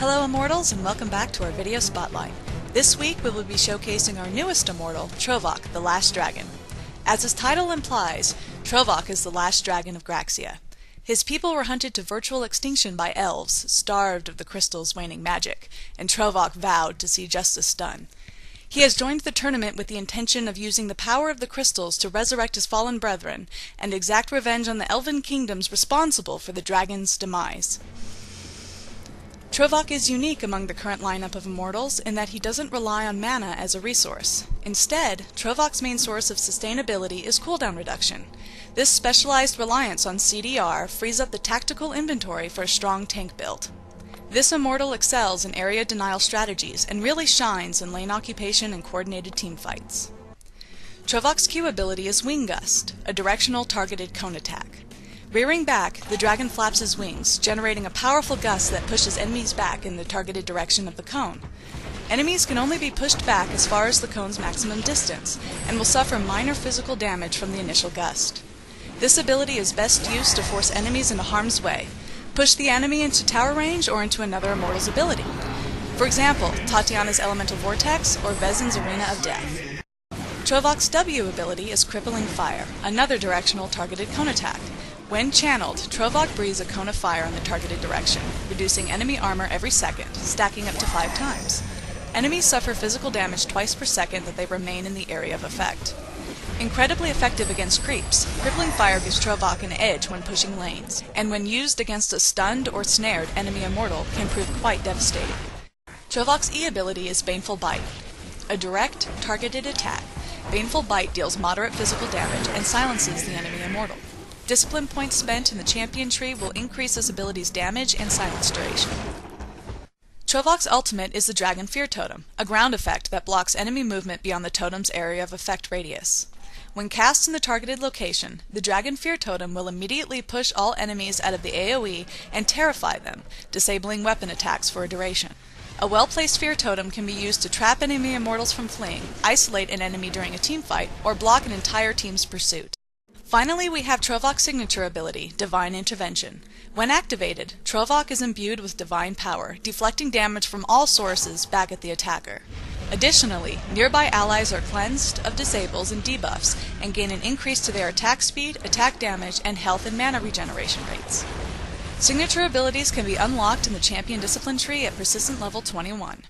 Hello Immortals, and welcome back to our video spotlight. This week we will be showcasing our newest Immortal, Trovoc, the Last Dragon. As his title implies, Trovoc is the last dragon of Graxia. His people were hunted to virtual extinction by elves, starved of the crystal's waning magic, and Trovoc vowed to see justice done. He has joined the tournament with the intention of using the power of the crystals to resurrect his fallen brethren and exact revenge on the elven kingdoms responsible for the dragon's demise. Trovoc is unique among the current lineup of Immortals in that he doesn't rely on mana as a resource. Instead, Trovoc's main source of sustainability is cooldown reduction. This specialized reliance on CDR frees up the tactical inventory for a strong tank build. This Immortal excels in area denial strategies and really shines in lane occupation and coordinated teamfights. Trovoc's Q ability is Wing Gust, a directional targeted cone attack. Rearing back, the dragon flaps his wings, generating a powerful gust that pushes enemies back in the targeted direction of the cone. Enemies can only be pushed back as far as the cone's maximum distance, and will suffer minor physical damage from the initial gust. This ability is best used to force enemies into harm's way, push the enemy into tower range or into another Immortal's ability. For example, Tatiana's Elemental Vortex or Vezin's Arena of Death. Trovoc's W ability is Crippling Fire, another directional targeted cone attack. When channeled, Trovoc breathes a cone of fire in the targeted direction, reducing enemy armor every second, stacking up to 5 times. Enemies suffer physical damage twice per second that they remain in the area of effect. Incredibly effective against creeps, Crippling Fire gives Trovoc an edge when pushing lanes, and when used against a stunned or snared enemy Immortal can prove quite devastating. Trovoc's E ability is Baneful Bite, a direct, targeted attack. Baneful Bite deals moderate physical damage and silences the enemy Immortal. Discipline points spent in the champion tree will increase this ability's damage and silence duration. Trovoc's ultimate is the Dragon Fear Totem, a ground effect that blocks enemy movement beyond the totem's area of effect radius. When cast in the targeted location, the Dragon Fear Totem will immediately push all enemies out of the AoE and terrify them, disabling weapon attacks for a duration. A well-placed Fear Totem can be used to trap enemy Immortals from fleeing, isolate an enemy during a teamfight, or block an entire team's pursuit. Finally, we have Trovoc's signature ability, Divine Intervention. When activated, Trovoc is imbued with divine power, deflecting damage from all sources back at the attacker. Additionally, nearby allies are cleansed of disables and debuffs, and gain an increase to their attack speed, attack damage, and health and mana regeneration rates. Signature abilities can be unlocked in the Champion Discipline tree at Persistent level 21.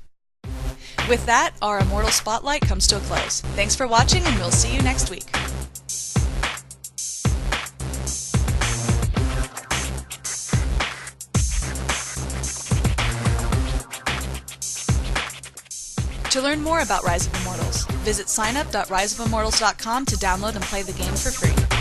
With that, our Immortal Spotlight comes to a close. Thanks for watching, and we'll see you next week. To learn more about Rise of Immortals, visit signup.riseofimmortals.com to download and play the game for free.